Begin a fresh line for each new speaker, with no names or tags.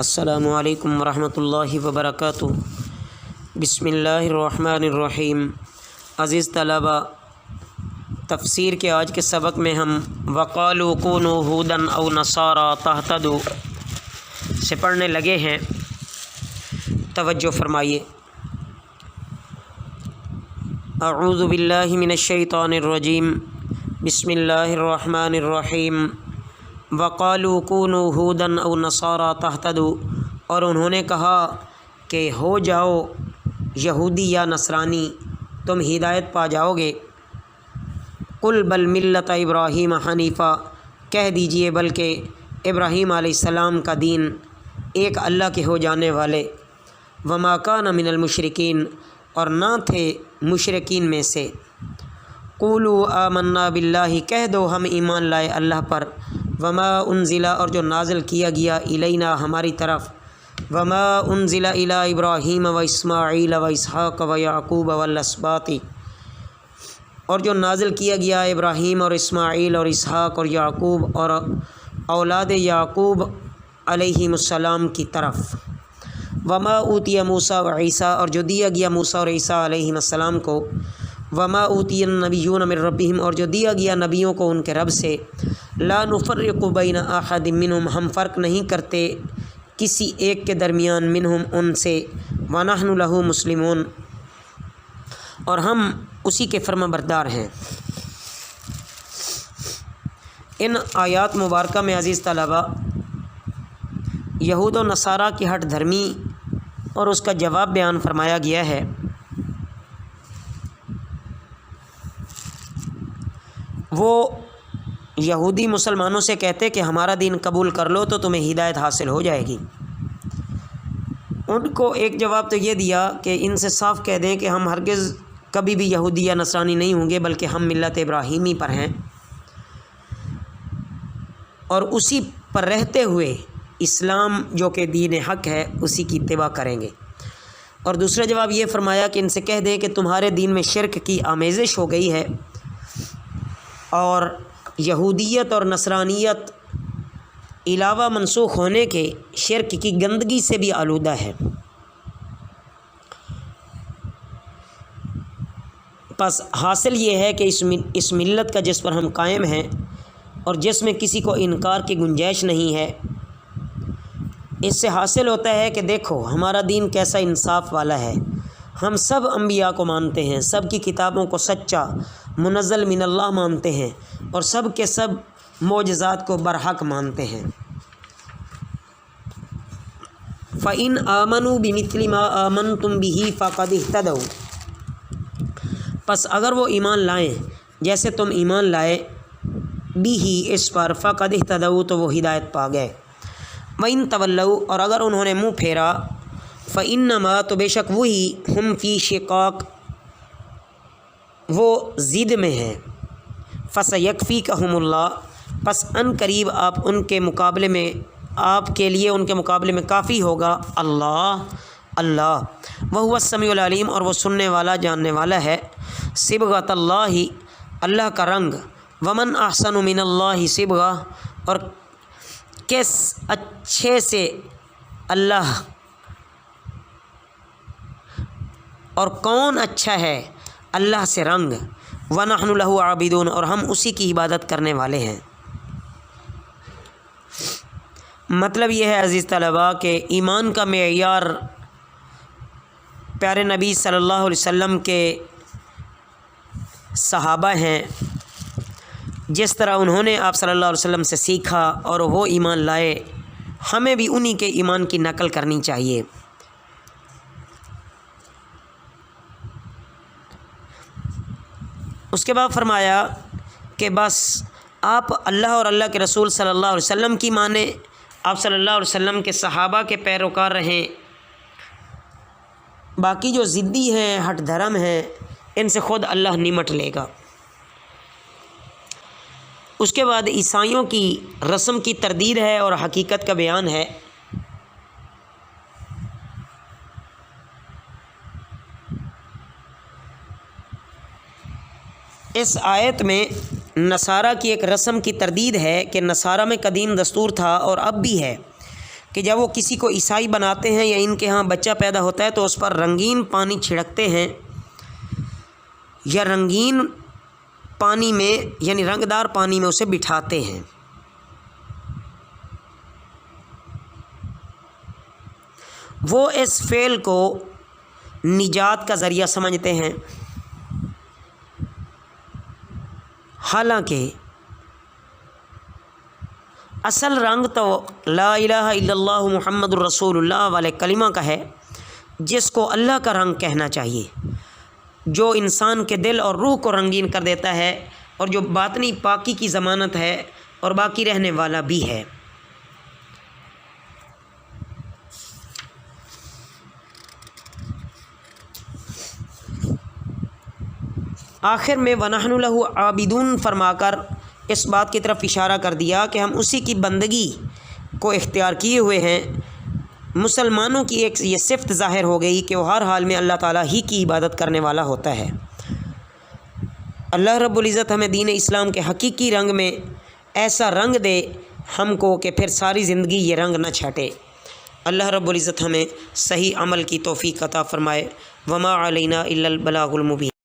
السلام علیکم ورحمۃ اللہ وبرکاتہ۔ بسم اللہ الرحمن الرحیم۔ عزیز طلبہ، تفسیر کے آج کے سبق میں ہم وقالوا کونوا ھودا او نصارا تہتدوا سے پڑھنے لگے ہیں۔ توجہ فرمائیے۔ اعوذ باللہ من الشیطان الرجیم، بسم اللہ الرحمن الرحیم۔ وقالوا کونوا ھودا او نصارا تہتدوا، اور انہوں نے کہا کہ ہو جاؤ یہودی یا نصرانی، تم ہدایت پا جاؤ گے۔ قل بل ملت ابراہیم حنیفا، کہہ دیجئے بلکہ ابراہیم علیہ السلام کا دین ایک اللہ کے ہو جانے والے۔ وما کان من المشرکین، اور نہ تھے مشرکین میں سے۔ قولوا آمنا باللہ، کہہ دو ہم ایمان لائے اللہ پر۔ وما انزل، اور جو نازل کیا گیا الینا ہماری طرف۔ وما انزل الی ابراہیم و اسماعیل و اسحاق و یعقوب والاسباط، اور جو نازل کیا گیا ابراہیم اور اسماعیل اور اسحاق اور یعقوب اور اولاد یعقوب علیہم السلام کی طرف۔ وما اوتی موسیٰ و عیسیٰ، اور جو دیا گیا موسیٰ اور عیسیٰ علیہم السلام کو۔ وما اوتی النبیون من ربہم، اور جو دیا گیا نبیوں کو ان کے رب سے۔ لا نفرق بین احد منہم، ہم فرق نہیں کرتے کسی ایک کے درمیان، منہم ان سے۔ ونحن لہ مسلمون، اور ہم اسی کے فرما بردار ہیں۔ ان آیات مبارکہ میں عزیز طلبہ یہود و نصارہ کی ہٹ دھرمی اور اس کا جواب بیان فرمایا گیا ہے۔ وہ یہودی مسلمانوں سے کہتے کہ ہمارا دین قبول کر لو تو تمہیں ہدایت حاصل ہو جائے گی۔ ان کو ایک جواب تو یہ دیا کہ ان سے صاف کہہ دیں کہ ہم ہرگز کبھی بھی یہودی یا نصرانی نہیں ہوں گے، بلکہ ہم ملت ابراہیمی پر ہیں، اور اسی پر رہتے ہوئے اسلام جو کہ دین حق ہے اسی کی اتباع کریں گے۔ اور دوسرا جواب یہ فرمایا کہ ان سے کہہ دیں کہ تمہارے دین میں شرک کی آمیزش ہو گئی ہے، اور یہودیت اور نصرانیت علاوہ منسوخ ہونے کے شرک کی گندگی سے بھی آلودہ ہے۔ پس حاصل یہ ہے کہ اس ملت کا جس پر ہم قائم ہیں اور جس میں کسی کو انکار کی گنجائش نہیں ہے، اس سے حاصل ہوتا ہے کہ دیکھو ہمارا دین کیسا انصاف والا ہے۔ ہم سب انبیاء کو مانتے ہیں، سب کی کتابوں کو سچا منزل من اللہ مانتے ہیں، اور سب کے سب معجزات کو برحق مانتے ہیں۔ فَإِنْ آمَنُوا بِمِثْلِ مَا آمَنْتُمْ بِهِ فَقَدِ اهْتَدَوْا، پس اگر وہ ایمان لائیں جیسے تم ایمان لائے، بھی اس پر، فَقَدِ اهْتَدَوْا تو وہ ہدایت پا گئے۔ وَإِنْ تَوَلَّوْا، اور اگر انہوں نے منہ پھیرا، فَإِنَّمَا تو بے شک وہی، ہم فی شقاق وہ ضد میں ہیں۔ فَسَيَكْفِيكَهُمُ اللَّهُ، پس ان قریب آپ ان کے مقابلے میں، آپ کے لیے ان کے مقابلے میں کافی ہوگا اللہ۔ وَهُوَ السَّمِيعُ الْعَلِيمُ، اور وہ سننے والا جاننے والا ہے۔ صبغۃ اللہ، اللہ کا رنگ۔ وَمَنْ أَحْسَنُ مِنَ اللَّهِ صِبْغَةً، اور کس اچھے سے اللہ، اور کون اچھا ہے اللہ سے رنگ۔ وَنَحْنُ لَهُ عَابِدُونَ، اور ہم اسی کی عبادت کرنے والے ہیں۔ مطلب یہ ہے عزیز طلباء کہ ایمان کا معیار پیارے نبی صلی اللہ علیہ وسلم کے صحابہ ہیں، جس طرح انہوں نے آپ صلی اللہ علیہ وسلم سے سیکھا اور وہ ایمان لائے، ہمیں بھی انہی کے ایمان کی نقل کرنی چاہیے۔ اس کے بعد فرمایا کہ بس آپ اللہ اور اللہ کے رسول صلی اللہ علیہ وسلم کی مانیں، آپ صلی اللہ علیہ وسلم کے صحابہ کے پیروکار رہیں، باقی جو ضدی ہیں، ہٹ دھرم ہیں، ان سے خود اللہ نمٹ لے گا۔ اس کے بعد عیسائیوں کی رسم کی تردید ہے اور حقیقت کا بیان ہے۔ اس آیت میں نصارہ کی ایک رسم کی تردید ہے کہ نصارہ میں قدیم دستور تھا اور اب بھی ہے کہ جب وہ کسی کو عیسائی بناتے ہیں یا ان کے ہاں بچہ پیدا ہوتا ہے تو اس پر رنگین پانی چھڑکتے ہیں یا رنگین پانی میں یعنی رنگدار پانی میں اسے بٹھاتے ہیں۔ وہ اس فعل کو نجات کا ذریعہ سمجھتے ہیں، حالانکہ اصل رنگ تو لا الہ الا اللہ محمد الرسول اللہ والے کلمہ کا ہے، جس کو اللہ کا رنگ کہنا چاہیے، جو انسان کے دل اور روح کو رنگین کر دیتا ہے اور جو باطنی پاکی کی ضمانت ہے اور باقی رہنے والا بھی ہے۔ آخر میں وَنَحْنُ لَهُ عَابِدُونَ فرما کر اس بات کی طرف اشارہ کر دیا کہ ہم اسی کی بندگی کو اختیار کیے ہوئے ہیں۔ مسلمانوں کی ایک یہ صفت ظاہر ہو گئی کہ وہ ہر حال میں اللہ تعالیٰ ہی کی عبادت کرنے والا ہوتا ہے۔ اللہ رب العزت ہمیں دین اسلام کے حقیقی رنگ میں ایسا رنگ دے ہم کو کہ پھر ساری زندگی یہ رنگ نہ چھٹے۔ اللہ رب العزت ہمیں صحیح عمل کی توفیق عطا فرمائے۔ وما علینا الا البلاغ المبین۔